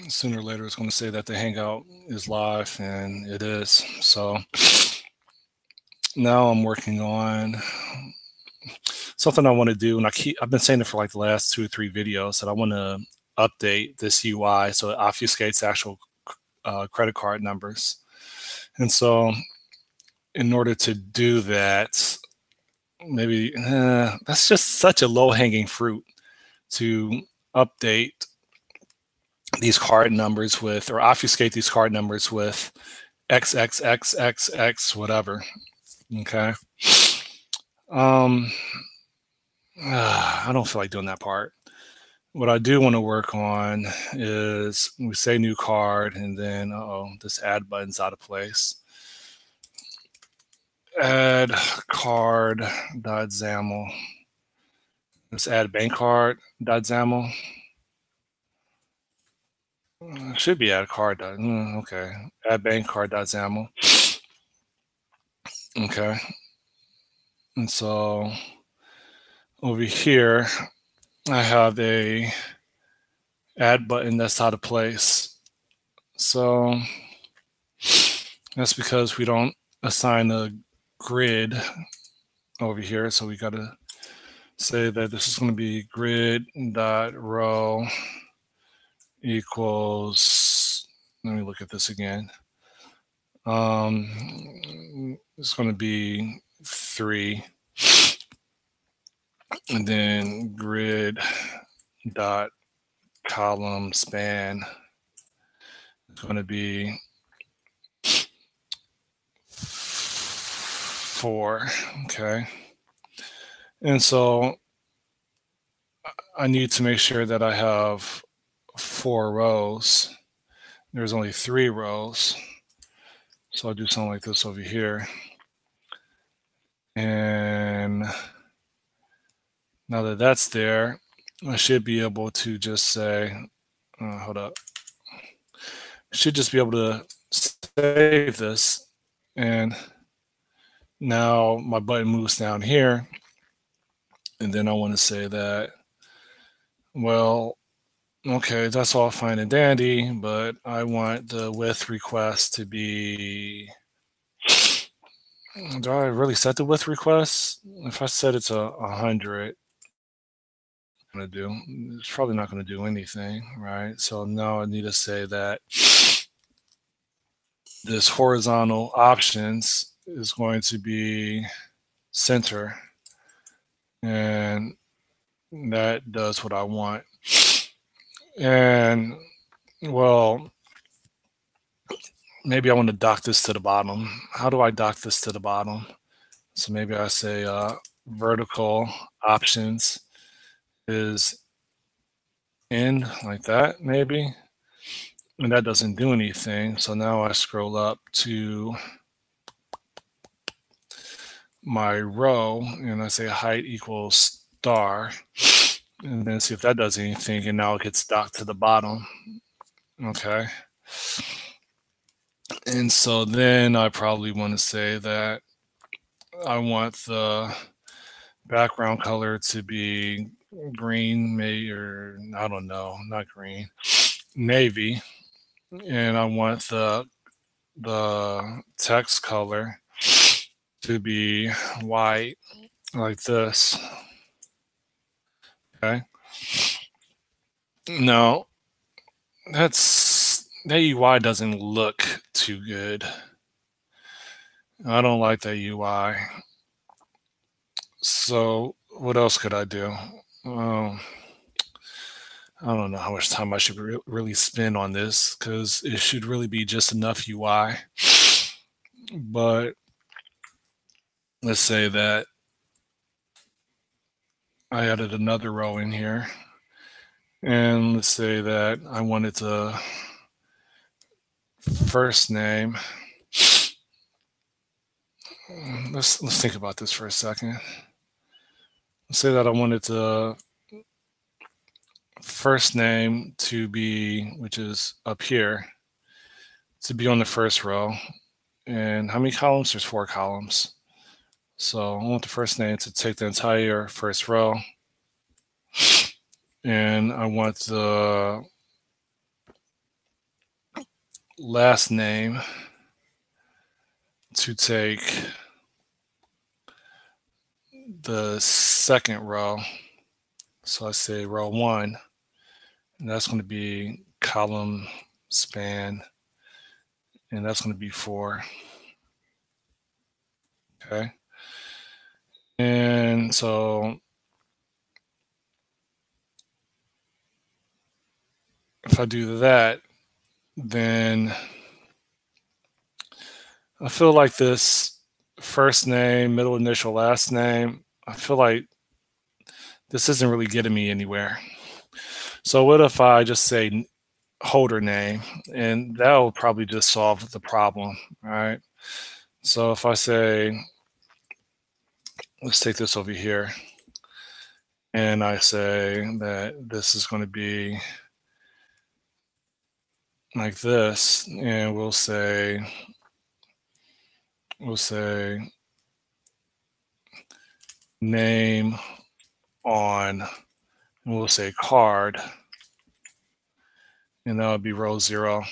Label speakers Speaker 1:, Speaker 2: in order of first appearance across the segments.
Speaker 1: sooner or later it's going to say that the Hangout is live, and it is. So now I'm working on something I want to do, and I've been saying it for like the last 2 or 3 videos that I want to update this UI so it obfuscates actual credit card numbers. And so in order to do that, maybe that's just such a low-hanging fruit to update these card numbers with, or obfuscate these card numbers with XXXXX whatever. Okay. I don't feel like doing that part. What I do want to work on is we say new card, and then this add button's out of place. Add card.xaml. Let's add bank card.xaml. Should be add card. Okay. Add bank card.xaml. Okay. And so over here, I have a add button that's out of place. So that's because we don't assign a grid over here. So we got to say that this is going to be grid.row equals, let me look at this again. It's going to be 3. And then grid.column span is going to be 4. Okay. And so I need to make sure that I have 4 rows. There's only 3 rows. So I'll do something like this over here. And now that that's there, I should be able to just say, hold up. I should just be able to save this. And now my button moves down here. And then I want to say that, well, okay, that's all fine and dandy, but I want the width request to be, do I really set the width request? If I set it to 100, going to do, it's probably not going to do anything, right? So now I need to say that this horizontal options is going to be center, and that does what I want. And well, maybe I want to dock this to the bottom. How do I dock this to the bottom? So maybe I say vertical options is in, like that, maybe. And that doesn't do anything. So now I scroll up to my row and I say height equals star, and then see if that does anything. And now it gets docked to the bottom. Okay. And so then I probably want to say that I want the background color to be green, maybe, or I don't know, not green, navy. And I want the text color to be white, like this. Okay. No, that UI doesn't look too good. I don't like that UI. So what else could I do? I don't know how much time I should really spend on this, because it should really be just enough UI. But let's say that I added another row in here. And let's say that I wanted to first name. Let's think about this for a second. Let's say that I wanted to first name to be, which is up here, to be on the first row. And how many columns? There's 4 columns. So I want the first name to take the entire first row. And I want the last name to take the second row. So I say row 1, and that's going to be column span, and that's going to be 4. Okay. And so if I do that, then I feel like this first name, middle initial, last name, I feel like this isn't really getting me anywhere. So what if I just say holder name, and that will probably just solve the problem, right? So if I say, let's take this over here, and I say that this is going to be like this, and we'll say name on, and we'll say card, and that would be row 0.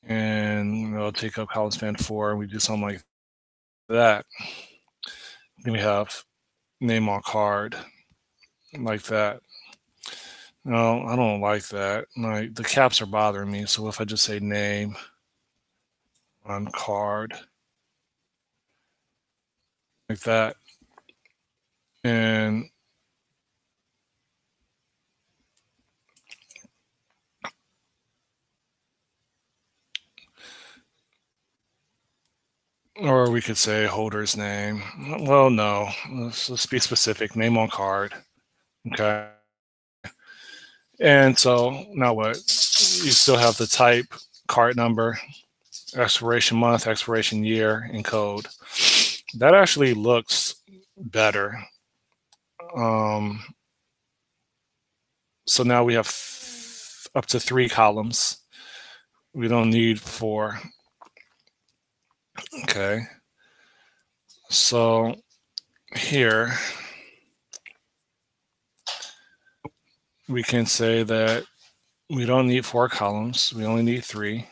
Speaker 1: And I'll take up column span 4, and we do something like that. Then we have name on card, like that. No, I don't like that. Like the caps are bothering me. So if I just say name on card, like that, and or we could say holder's name. Well, no, let's be specific. Name on card. Okay. And so now what? You still have the type, card number, expiration month, expiration year, and code. That actually looks better. So now we have up to 3 columns. We don't need 4. Okay. So here we can say that we don't need 4 columns. We only need 3.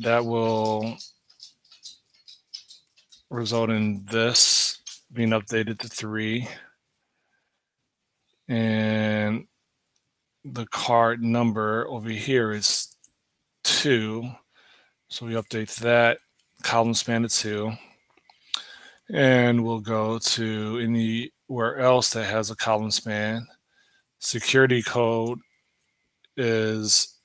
Speaker 1: That will result in this being updated to 3. And the card number over here is 2. So we update that column span to 2. And we'll go to anywhere else that has a column span. Security code is,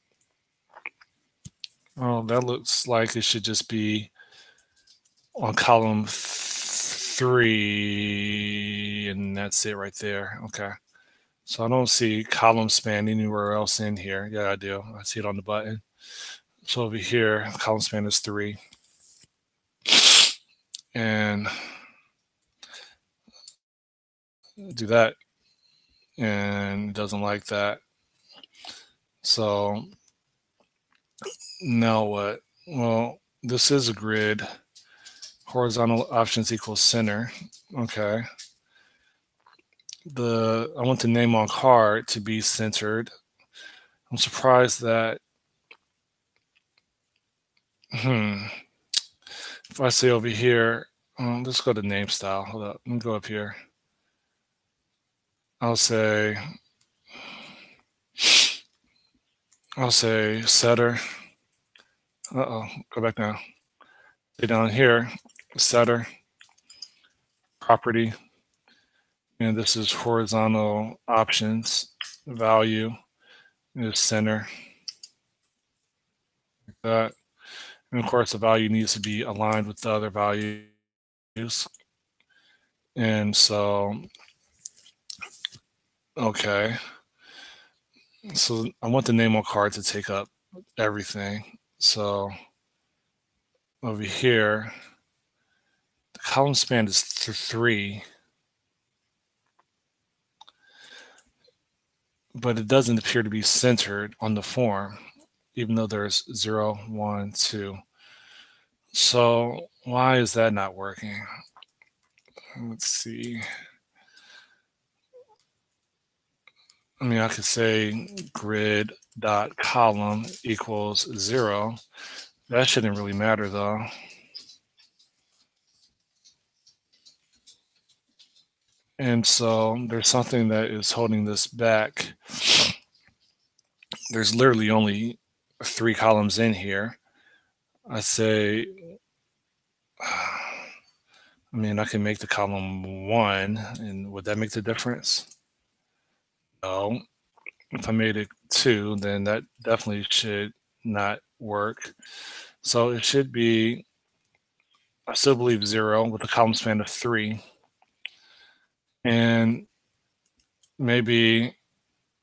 Speaker 1: oh, that looks like it should just be on column 3, and that's it right there. Okay. So I don't see column span anywhere else in here. Yeah, I do. I see it on the button. So over here, column span is 3. And do that, and it doesn't like that. So now what? Well, this is a grid. Horizontal options equals center. Okay. I want the name on card to be centered. I'm surprised that, if I say over here, let's go to name style. Hold up. Let me go up here. I'll say setter. Uh-oh, go back now. Stay down here, setter, property, and this is horizontal options, value is center, like that. And of course, the value needs to be aligned with the other values. And so, okay. So I want the name on card to take up everything. So over here, the column span is 3, but it doesn't appear to be centered on the form, even though there's 0, 1, 2. So why is that not working? Let's see. I mean, I could say grid dot column equals 0. That shouldn't really matter though. And so there's something that is holding this back. There's literally only 3 columns in here. I say, I mean, I can make the column 1, and would that make the difference? No. If I made it 2, then that definitely should not work. So it should be, I still believe 0 with a column span of 3. And maybe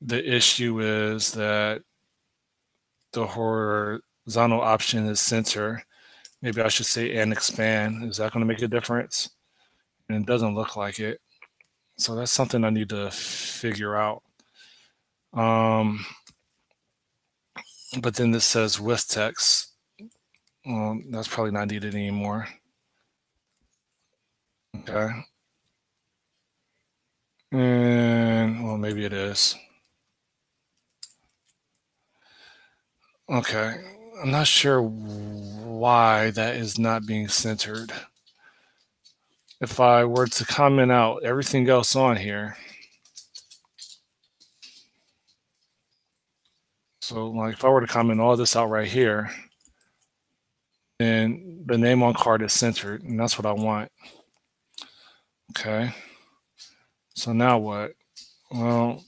Speaker 1: the issue is that the horizontal option is center. Maybe I should say and expand. Is that going to make a difference? And it doesn't look like it. So that's something I need to figure out. But then this says with text. Well, that's probably not needed anymore. Okay. And, well, maybe it is. Okay. I'm not sure why that is not being centered. If I were to comment out everything else on here, so like if I were to comment all this out right here, then the name on card is centered, and that's what I want. Okay. So now what? Well,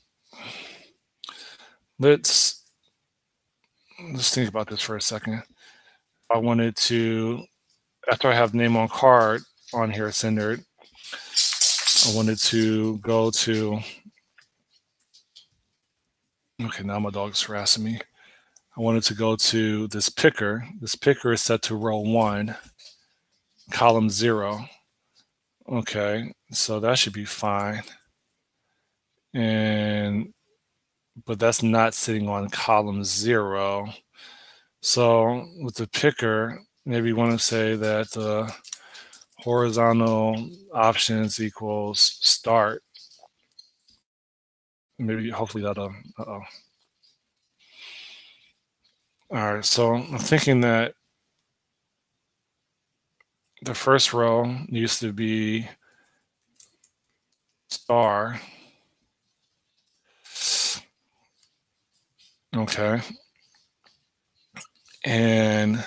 Speaker 1: let's think about this for a second. I wanted to, after I have name on card on here centered, I wanted to go to, okay, now my dog's harassing me. I wanted to go to this picker. This picker is set to row 1, column 0. Okay, so that should be fine. And, but that's not sitting on column 0. So with the picker, maybe you want to say that the horizontal options equals start. Maybe, hopefully that'll, uh-oh. All right, so I'm thinking that the first row needs to be star. Okay. And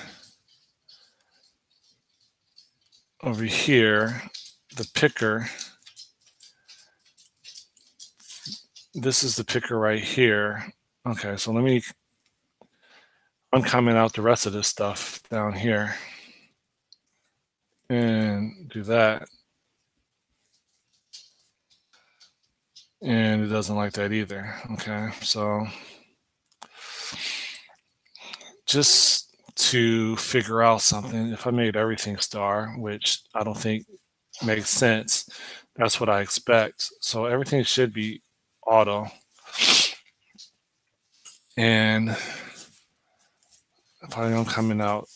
Speaker 1: over here, the picker, this is the picker right here. Okay, so let me uncomment out the rest of this stuff down here and do that. And it doesn't like that either. Okay, so just to figure out something, if I made everything star, which I don't think makes sense, that's what I expect. So everything should be auto. And if I am coming out,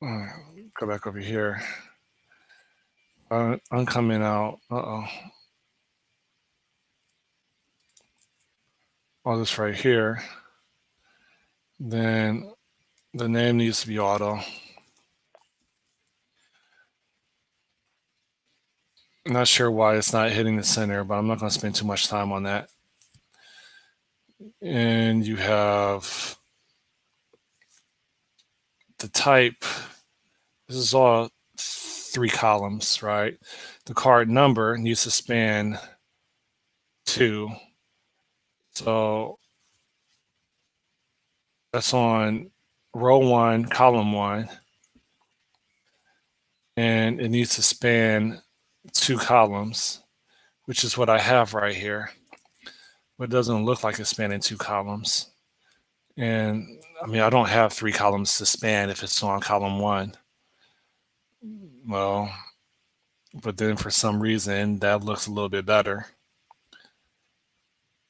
Speaker 1: go back over here. I'm coming out, all this right here, then the name needs to be auto. I'm not sure why it's not hitting the center, but I'm not going to spend too much time on that. And you have the type. This is all 3 columns, right? The card number needs to span 2. So that's on row 1, column 1. And it needs to span 2 columns, which is what I have right here. But it doesn't look like it's spanning 2 columns. And I mean, I don't have 3 columns to span if it's on column 1. Well, but then for some reason that looks a little bit better,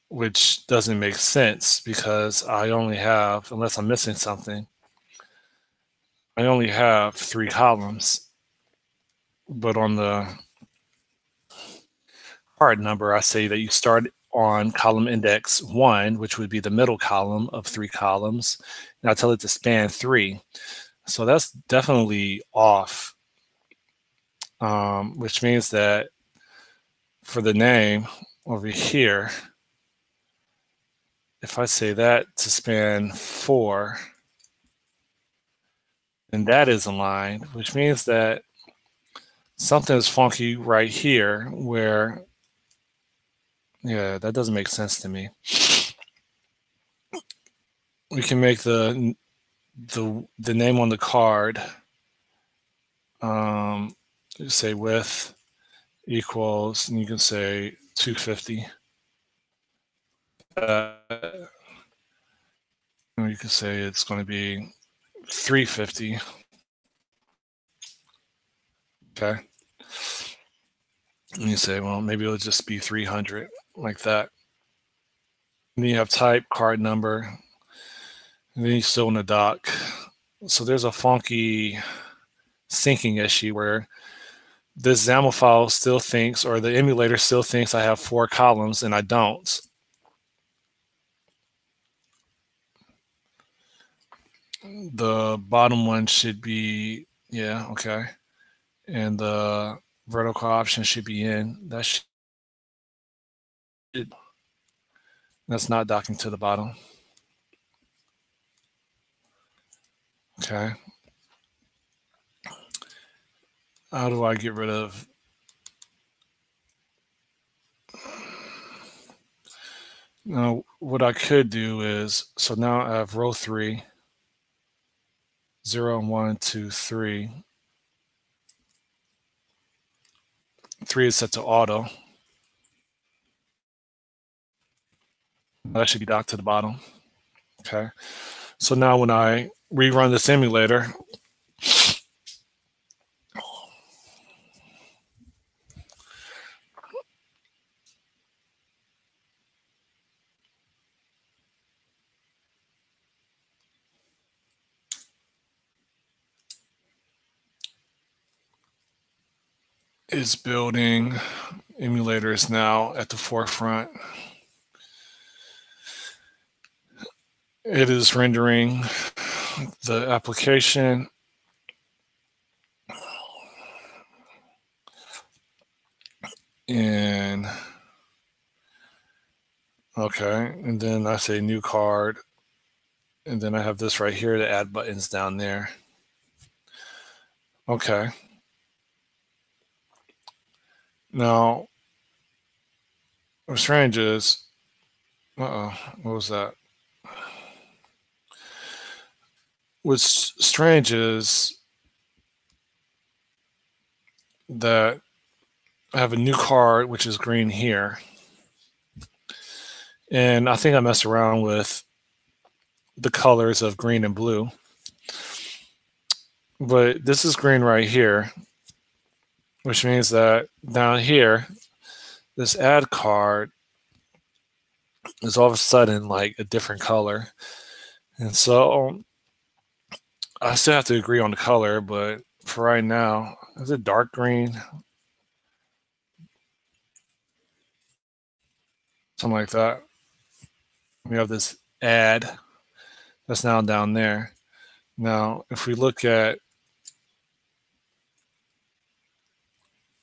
Speaker 1: which doesn't make sense because I only have, unless I'm missing something, I only have 3 columns. But on the card number, I say that you start on column index 1, which would be the middle column of 3 columns, and I tell it to span 3. So that's definitely off, which means that for the name over here, if I say that to span 4, then that is aligned, which means that something is funky right here where, yeah, that doesn't make sense to me. We can make the name on the card, say width equals, and you can say 250. You can say it's going to be 350. Okay. And you say, well, maybe it'll just be 300, like that. And then you have type, card number, and then you still in the doc. So there's a funky syncing issue where this XAML file still thinks, or the emulator still thinks I have 4 columns, and I don't. The bottom one should be, yeah, okay. And the vertical option should be in. That's not docking to the bottom. Okay. How do I get rid of? Now, what I could do is, so now I have row 3, 0, 1, 2, 3. 3 is set to auto. That should be docked to the bottom. Okay. So now when I rerun the simulator, is building. Emulator is now at the forefront. It is rendering the application. And okay, and then I say new card, and then I have this right here to add buttons down there. Okay. Now, what's strange is, what was that? What's strange is that I have a new card, which is green here. And I think I messed around with the colors of green and blue. But this is green right here, which means that down here, this add card is all of a sudden like a different color. And so I still have to agree on the color, but for right now, is it dark green? Something like that. We have this add that's now down there. Now, if we look at,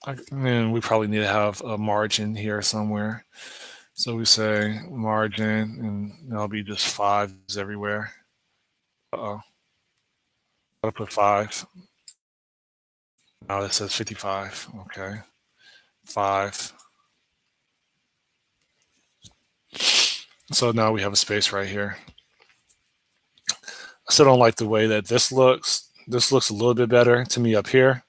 Speaker 1: we probably need to have a margin here somewhere. So we say margin, and that'll be just 5s everywhere. Uh-oh. Gotta put 5. Now it says 55. Okay. 5. So now we have a space right here. I still don't like the way that this looks. This looks a little bit better to me up here.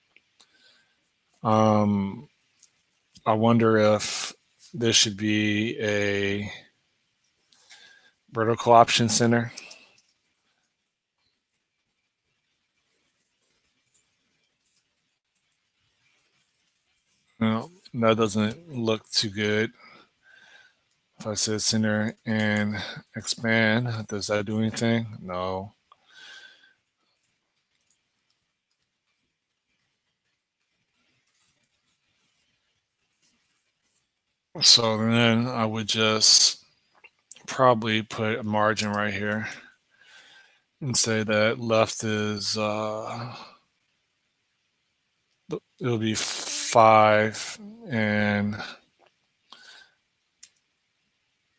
Speaker 1: I wonder if this should be a vertical option center. No, that doesn't look too good. If I said center and expand, does that do anything? No. So then I would just probably put a margin right here and say that left is it'll be 5, and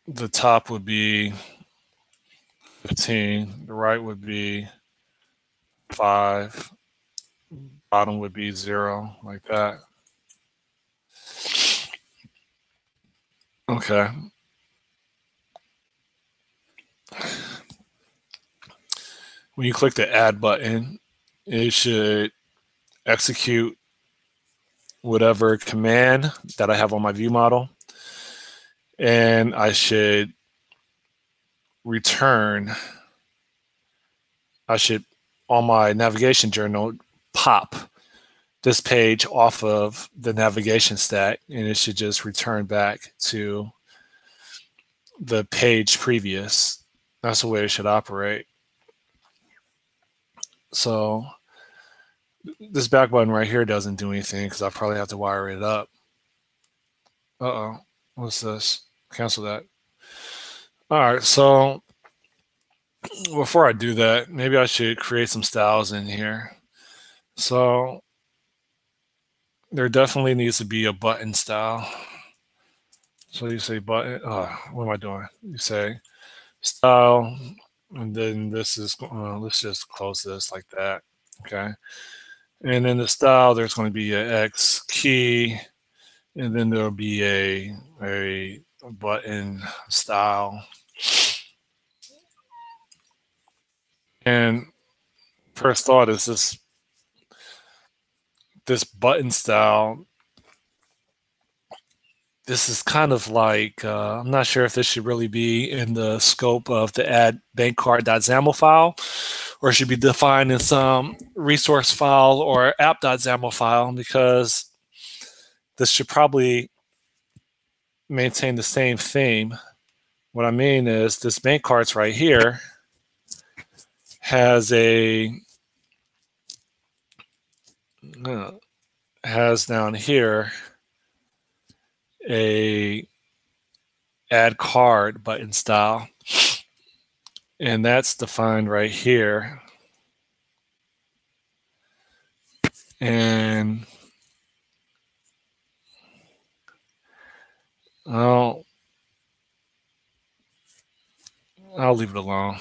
Speaker 1: the top would be 15, the right would be 5, bottom would be 0, like that. Okay. When you click the add button, it should execute whatever command that I have on my view model, and I should return, I should, on my navigation journal, pop this page off of the navigation stack, and it should just return back to the page previous. That's the way it should operate. So this back button right here doesn't do anything because I probably have to wire it up. Uh-oh. What's this? Cancel that. All right, so before I do that, maybe I should create some styles in here. So there definitely needs to be a button style. So you say button. What am I doing? You say style, and then this is. Let's just close this like that. Okay. And in the style, there's going to be an X key, and then there'll be a button style. And first thought is this button style. This is kind of like, I'm not sure if this should really be in the scope of the add bankcard.xaml file, or it should be defined in some resource file or app.xaml file, because this should probably maintain the same theme. What I mean is this bank cards right here has has down here a add card button style, and that's defined right here. And I'll leave it alone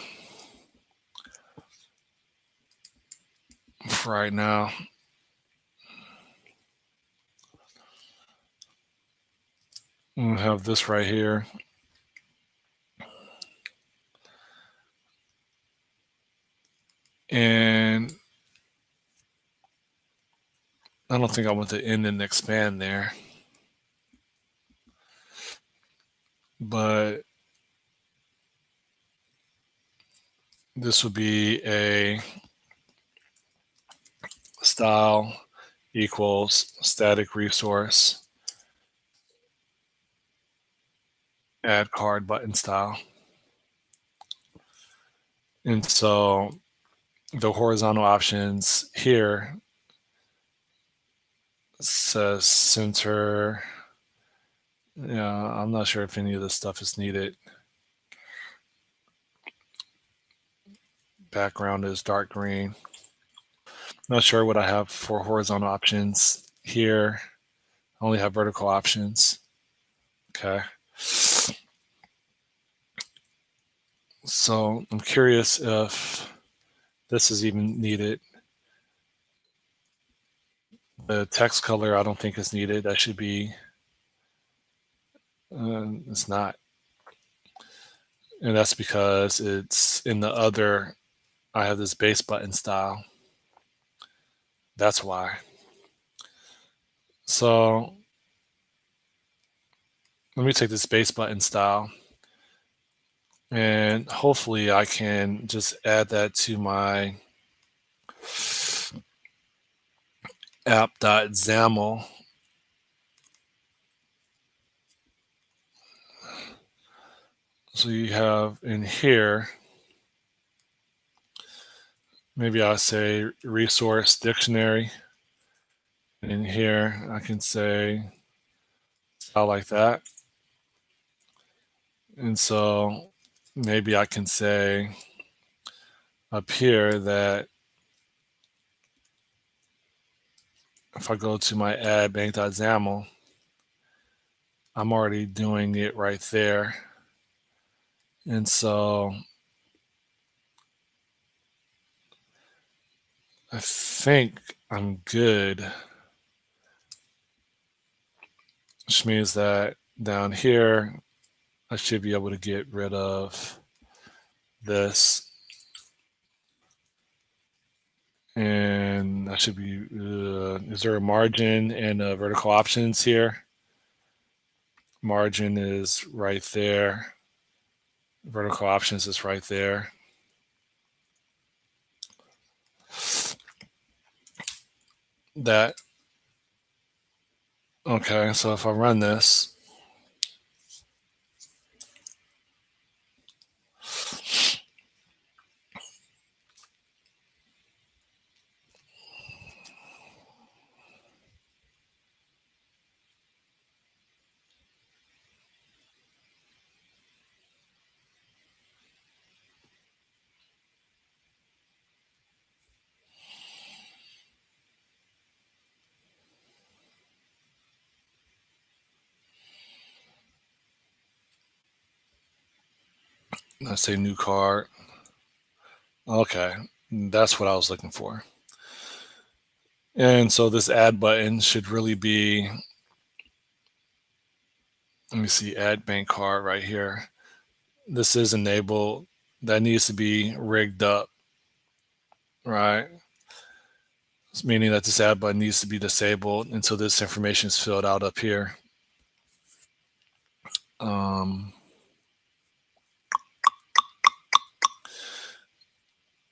Speaker 1: for right now. We'll have this right here. And I don't think I want to end and expand there. But this would be a style equals static resource add card button style. And so the horizontal options here says center. Yeah, I'm not sure if any of this stuff is needed. Background is dark green. Not sure what I have for horizontal options here. I only have vertical options. Okay. So I'm curious if this is even needed. The text color I don't think is needed. That should be, it's not. And that's because it's in the other, I have this base button style. That's why. So let me take this base button style, and hopefully I can just add that to my app.xaml. So you have in here, maybe I'll say resource dictionary. And in here, I can say style like that. And so maybe I can say up here that if I go to my add bank.xaml, I'm already doing it right there. And so I think I'm good, which means that down here, I should be able to get rid of this. And that should be, is there a margin and vertical options here? Margin is right there. Vertical options is right there. That, okay, so if I run this, let's say new card. Okay, that's what I was looking for. And so this add button should really be, let me see, add bank card right here. This is enabled. That needs to be rigged up, right? Meaning that this add button needs to be disabled until this information is filled out up here.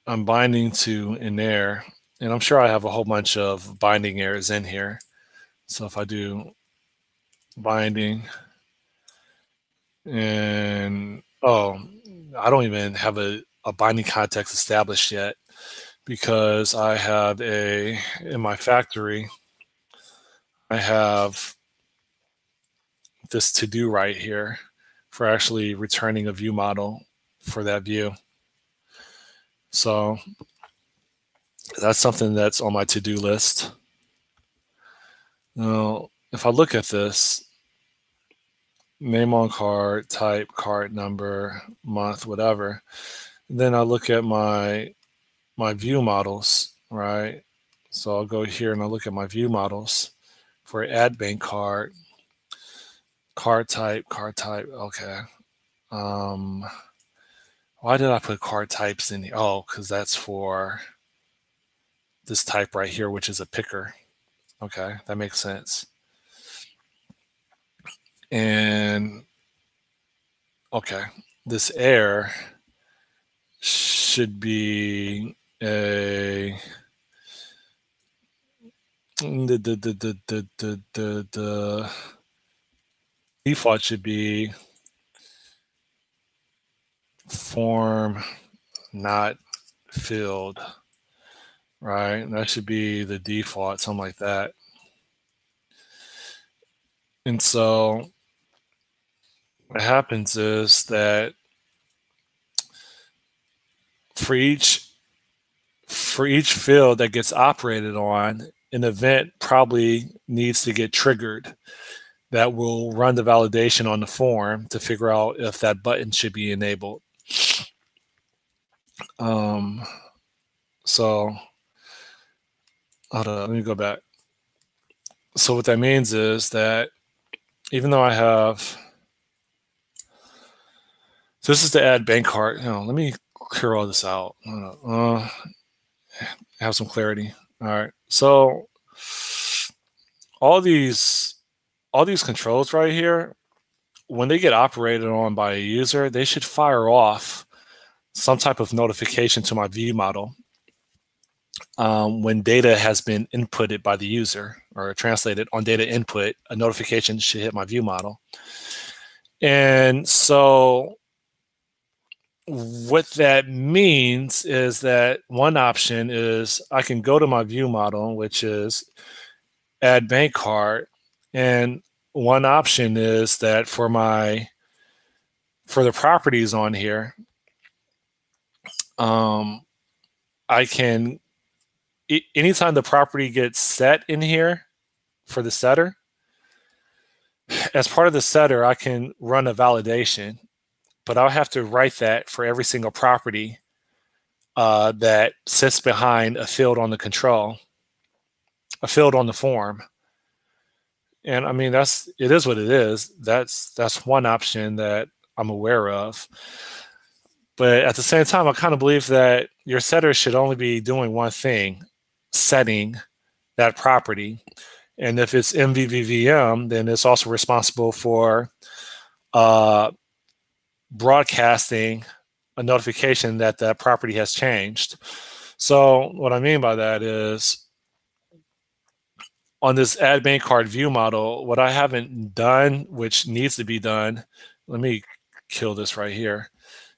Speaker 1: I'm binding to an error, and I'm sure I have a whole bunch of binding errors in here. So if I do binding, and I don't even have a binding context established yet, because I have in my factory, I have this to do right here for actually returning a view model for that view. So that's something that's on my to-do list. Now, if I look at this, name on card, type, card number, month, whatever, then I look at my view models, right? So I'll go here and I'll look at my view models for add bank card, card type, okay. Why did I put card types in here? Oh, because that's for this type right here, which is a picker. Okay, that makes sense. And okay, this air should be a the default should be form not filled, right? That should be the default, something like that. And so what happens is that for each field that gets operated on, an event probably needs to get triggered that will run the validation on the form to figure out if that button should be enabled. So hold on, let me go back. So what that means is that even though I have, so this is the add bank card. Let me clear all this out. Have some clarity. All right. So all these controls right here, when they get operated on by a user, they should fire off some type of notification to my view model when data has been inputted by the user or translated on data input. A notification should hit my view model. And so what that means is that one option is I can go to my view model, which is add bank card. And one option is that for my for the properties on here, I can, anytime the property gets set in here for the setter, as part of the setter, I can run a validation, but I'll have to write that for every single property that sits behind a field on the control, a field on the form. And I mean, it is what it is. That's one option that I'm aware of. But at the same time, I kind of believe that your setter should only be doing one thing, setting that property. And if it's MVVM, then it's also responsible for uh, broadcasting a notification that that property has changed. So what I mean by that is on this add bank card view model, what I haven't done, which needs to be done, let me kill this right here,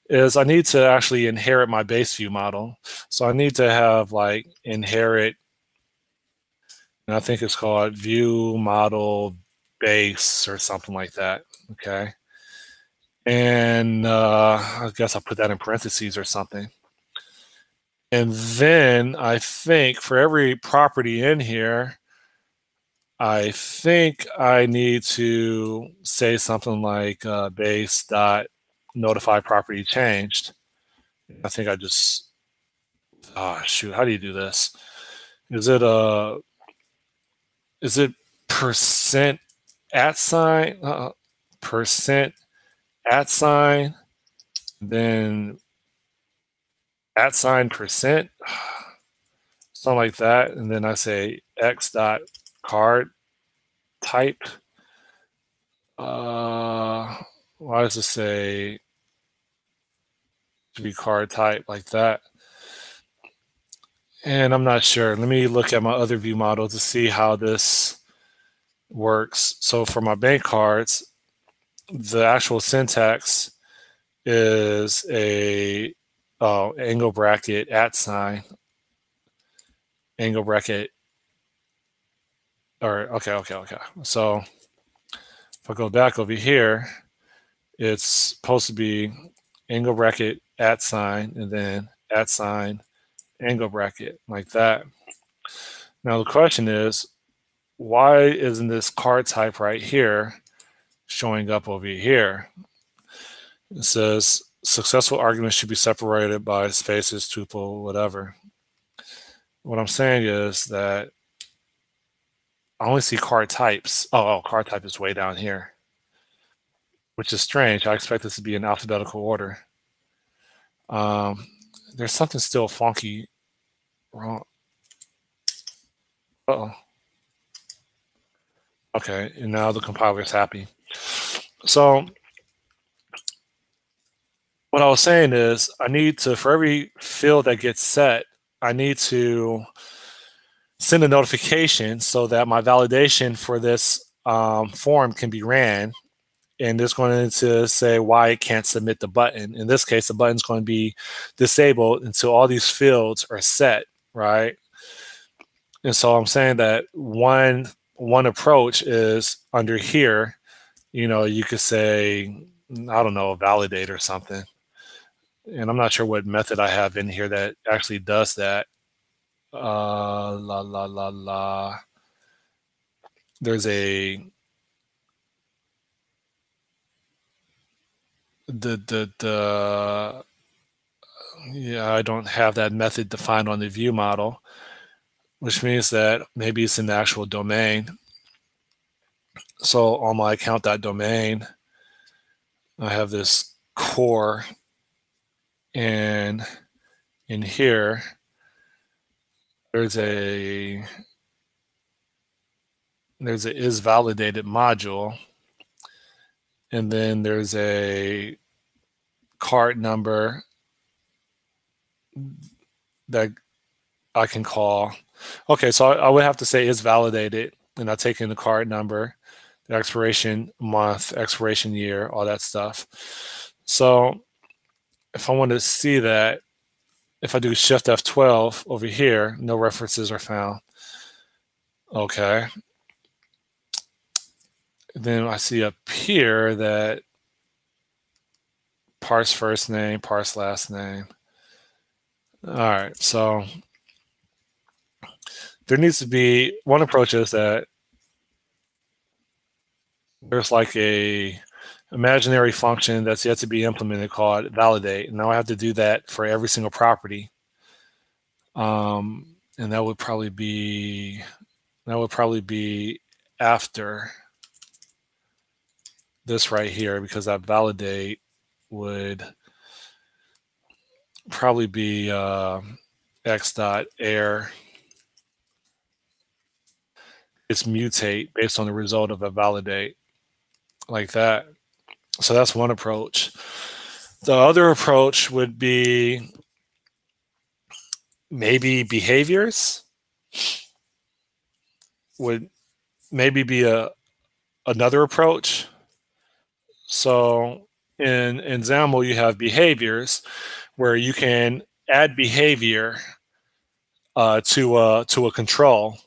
Speaker 1: is I need to actually inherit my base view model. So I need to have like inherit, and I think it's called view model base or something like that. Okay. And I guess I'll put that in parentheses or something. And then I think for every property in here, I think I need to say something like base dot notify property changed. I think I just, oh shoot, how do you do this? Is it is it percent at sign, percent at sign, then at sign percent, something like that, and then I say x dot card type. Why does it say to be card type like that? And I'm not sure. Let me look at my other view model to see how this works. So for my bank cards, the actual syntax is a angle bracket at sign, angle bracket, or okay. So if I go back over here, it's supposed to be angle bracket at sign and then at sign angle bracket like that. Now the question is, why isn't this card type right here showing up over here? It says successful arguments should be separated by spaces, tuple, whatever. What I'm saying is that I only see card types. Oh, card type is way down here, which is strange. I expect this to be in alphabetical order. Um, there's something still funky wrong. Uh-oh. Okay, and now the compiler is happy. So what I was saying is I need to, for every field that gets set, I need to send a notification so that my validation for this form can be ran. And it's going to say why it can't submit the button. In this case, the button's going to be disabled until all these fields are set, right? And so I'm saying that one approach is under here. You could say, I don't know, validate or something. And I'm not sure what method I have in here that actually does that. La la la la. There's the yeah, I don't have that method defined on the view model, which means that maybe it's in the actual domain. So on my account.domain, I have this core, and in here, there's a is validated module, and then there's a card number that I can call. Okay, so I would have to say is validated, and I take in the card number, the expiration month, expiration year, all that stuff. So if I want to see that, if I do Shift F12 over here, no references are found. Okay. Then I see up here that parse first name, parse last name. All right, so there needs to be one approach is that there's like a imaginary function that's yet to be implemented called validate. Now I have to do that for every single property. And that would probably be after this right here, because that validate would probably be x.air. It's mutate based on the result of a validate, like that. So that's one approach. The other approach would be maybe behaviors would maybe be another approach. So in XAML, you have behaviors where you can add behavior to a control,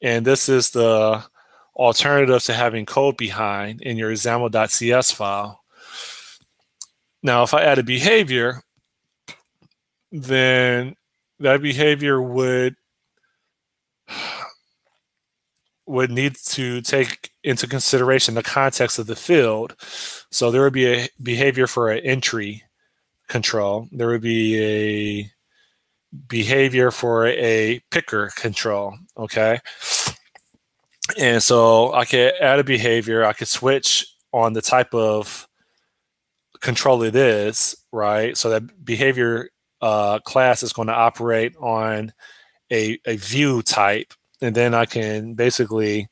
Speaker 1: and this is the alternative to having code behind in your XAML.cs file. Now, if I add a behavior, then that behavior would need to take into consideration the context of the field. So there would be a behavior for an entry control. There would be a behavior for a picker control, okay? And so I could add a behavior. I could switch on the type of control it is, right? So that behavior class is going to operate on a view type. And then I can basically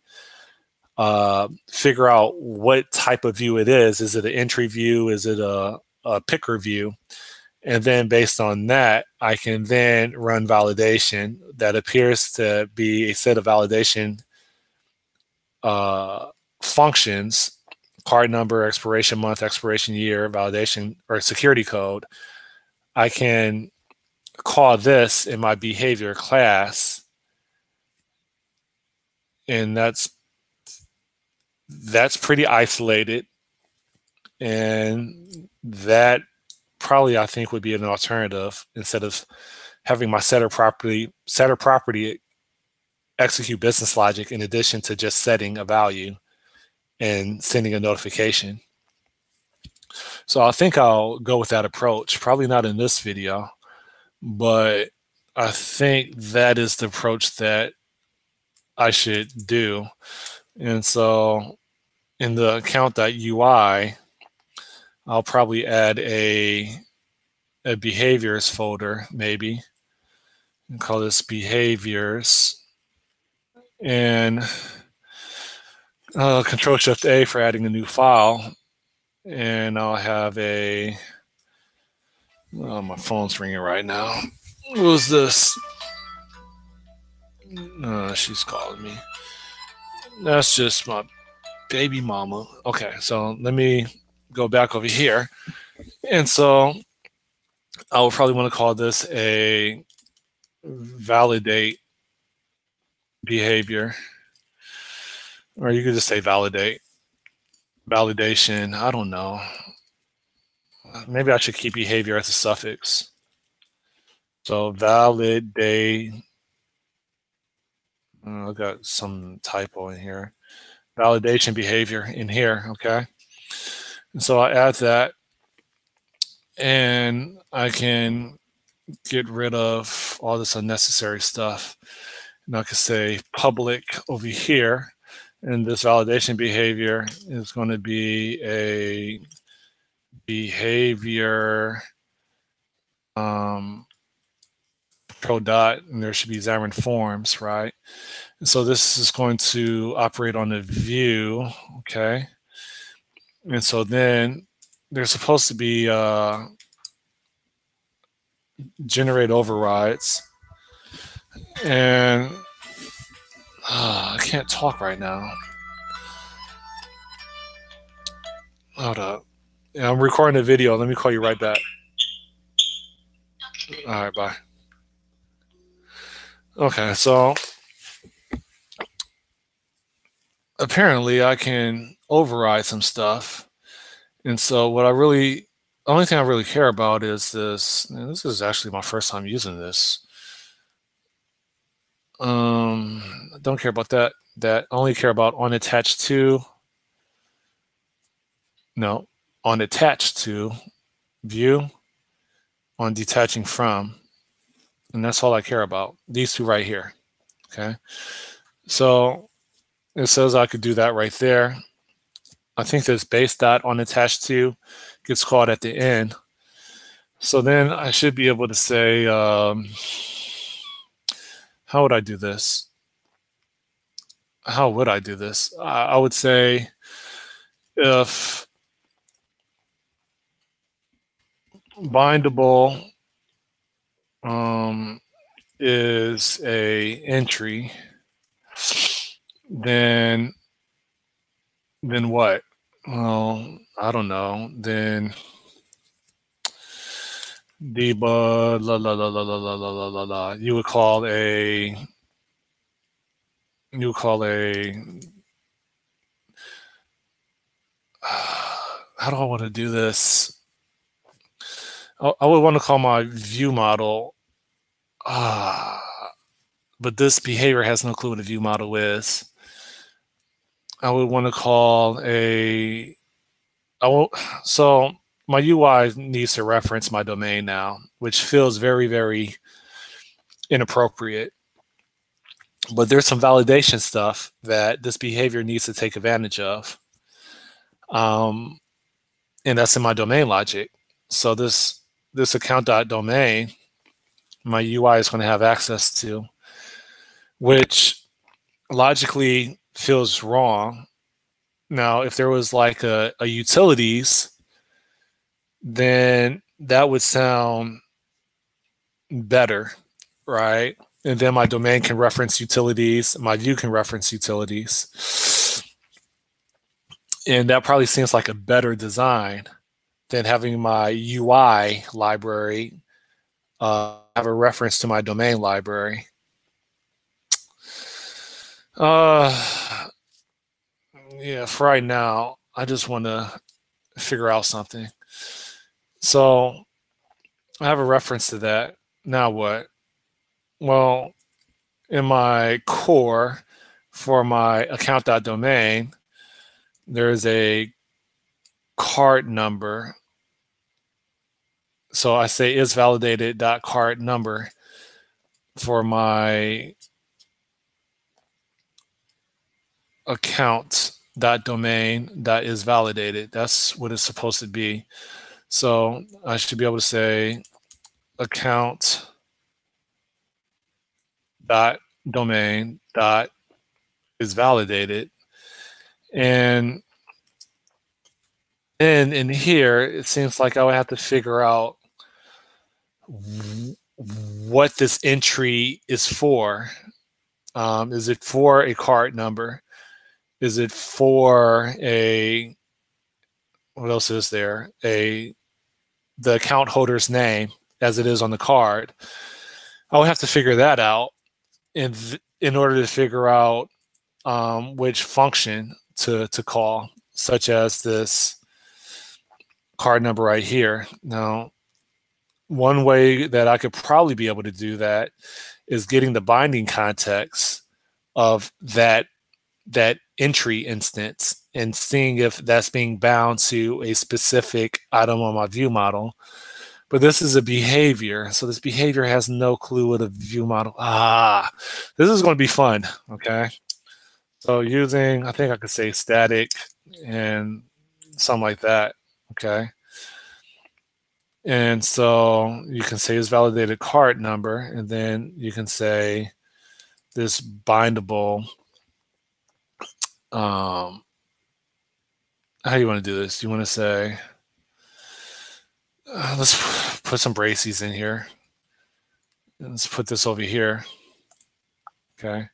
Speaker 1: figure out what type of view it is. Is it an entry view? Is it a picker view? And then based on that, I can then run validation that appears to be a set of validation functions: card number, expiration month, expiration year, validation, or security code. I can call this in my behavior class, and that's pretty isolated, and that probably I think would be an alternative instead of having my setter property execute business logic in addition to just setting a value and sending a notification. So I think I'll go with that approach. Probably not in this video, but I think that is the approach that I should do. And so in the account.ui, I'll probably add a behaviors folder, maybe, and call this behaviors, and Control Shift A for adding a new file. And I'll have a, oh, my phone's ringing right now. Who's this? She's calling me. That's just my baby mama. Okay, so let me go back over here. And so I will probably want to call this a validate behavior, or you could just say validate. Validation, I don't know. Maybe I should keep behavior as a suffix. So validate. I got some typo in here. Validation behavior in here, okay? And so I add that, and I can get rid of all this unnecessary stuff. And I can say public over here, and this validation behavior is going to be a behavior pro dot, and there should be Xamarin.Forms, right? And so this is going to operate on the view, okay? And so then there's supposed to be generate overrides, and I can't talk right now. Hold up. Yeah, I'm recording a video. Let me call you right back. Okay. All right, bye. Okay, so apparently I can override some stuff. And so what I really the only thing I really care about is this. And this is actually my first time using this. I don't care about that. That I only care about on attached to. No, on attached to view, on detaching from, and that's all I care about. These two right here. Okay. So it says I could do that right there. I think this base dot on attached to gets called at the end. So then I should be able to say, how would I do this? How would I do this? I would say if bindable is a entry, then what? Well, I don't know. Then debug la la la la la la la la la la. You would call a how do I want to do this? I would want to call my view model. But this behavior has no clue what a view model is. I would want to call a. So my UI needs to reference my domain now, which feels very, very inappropriate. But there's some validation stuff that this behavior needs to take advantage of. And that's in my domain logic. So this account.domain, my UI is going to have access to, which logically feels wrong. Now, if there was like a utilities, then that would sound better, right? And then my domain can reference utilities, my view can reference utilities. And that probably seems like a better design than having my UI library have a reference to my domain library. Yeah, for right now, I just want to figure out something. So I have a reference to that. Now what? Well, in my core for my account.domain, there's a card number. So I say is validated.card number for my account.domain.is validated. That's what it's supposed to be. So I should be able to say account dot domain dot is validated, and then in here it seems like I would have to figure out what this entry is for. Is it for a card number? Is it for a, what else is there? The account holder's name as it is on the card. I would have to figure that out in order to figure out which function to call, such as this card number right here. Now, one way that I could probably be able to do that is getting the binding context of that entry instance and seeing if that's being bound to a specific item on my view model. But this is a behavior, so this behavior has no clue what a view model. This is going to be fun. Okay, so using, I think I could say static and something like that. Okay, and so you can say is validated card number, and then you can say this bindable. How do you want to do this? You want to say, let's put some braces in here. Let's put this over here. Okay.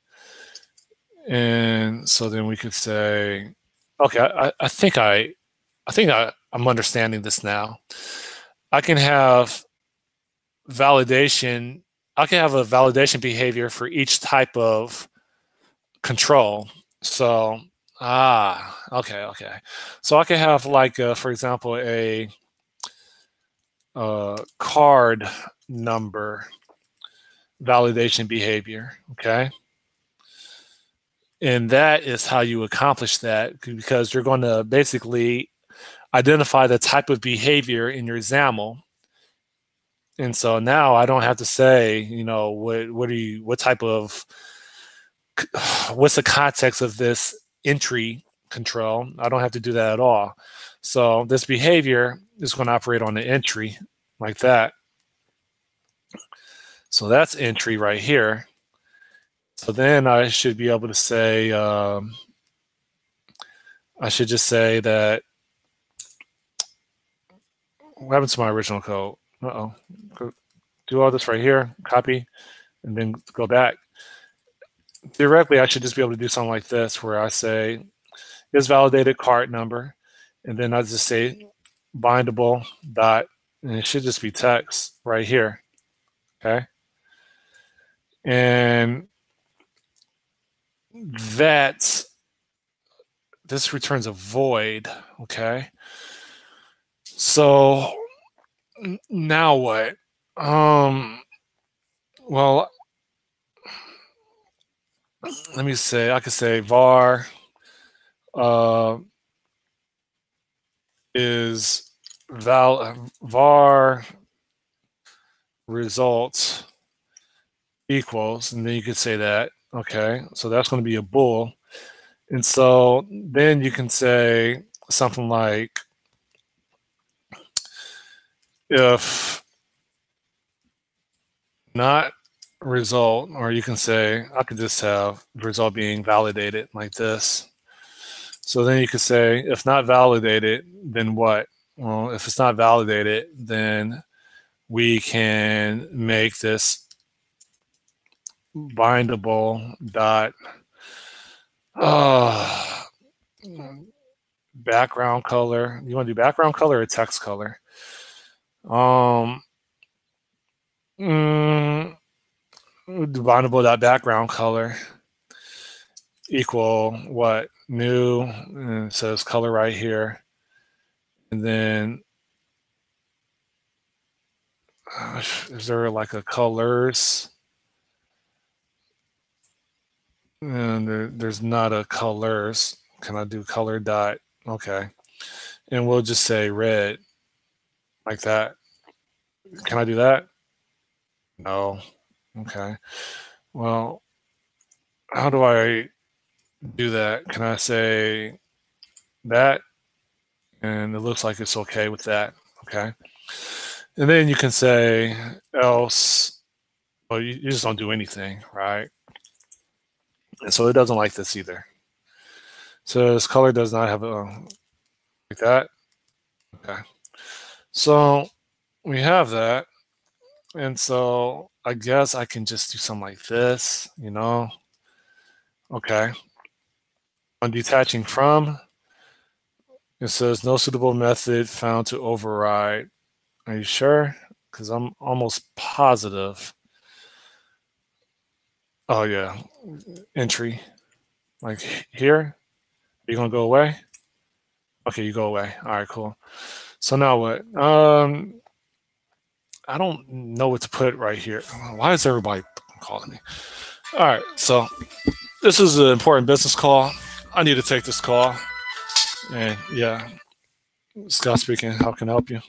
Speaker 1: And so then we could say, okay, I think I'm understanding this now. I can have validation. I can have a validation behavior for each type of control. So, okay. So I can have like, for example, a card number validation behavior, okay? And that is how you accomplish that, because you're going to basically identify the type of behavior in your XAML. And so now I don't have to say, you know, what type of, what's the context of this entry control? I don't have to do that at all. So this behavior is going to operate on the entry like that. So that's entry right here. So then I should be able to say, I should just say that, what happened to my original code? Uh-oh. Do all this right here, copy, and then go back. Theoretically, I should just be able to do something like this, where I say, is validated cart number, and then I just say bindable dot, and it should just be text right here, okay? And that, this returns a void, okay? So now what? Well, let me say, I could say var is var results equals, and then you could say that, okay? So that's going to be a bool. And so then you can say something like, if not result, or you can say, I could just have result being validated like this. So then you could say, if not validated, then what? Well, if it's not validated, then we can make this bindable dot background color. You want to do background color or text color? Bindable dot background color equal what? New, and it says color right here, and then is there like a colors? And there's not a colors. Can I do color dot? Okay, and we'll just say red like that. Can I do that? No. Okay. Well, how do I do that? Can I say that? And it looks like it's okay with that. Okay. And then you can say else. Well, you just don't do anything, right? And so it doesn't like this either. So this color does not have a like that. Okay. So we have that. And so I guess I can just do something like this, you know? Okay. On detaching from, it says no suitable method found to override. Are you sure? Because I'm almost positive. Oh yeah, entry. Like here, are you gonna go away? Okay, you go away. All right, cool. So now what? I don't know what to put right here. Why is everybody calling me? All right, so this is an important business call. I need to take this call. And yeah, Scott speaking. How can I help you?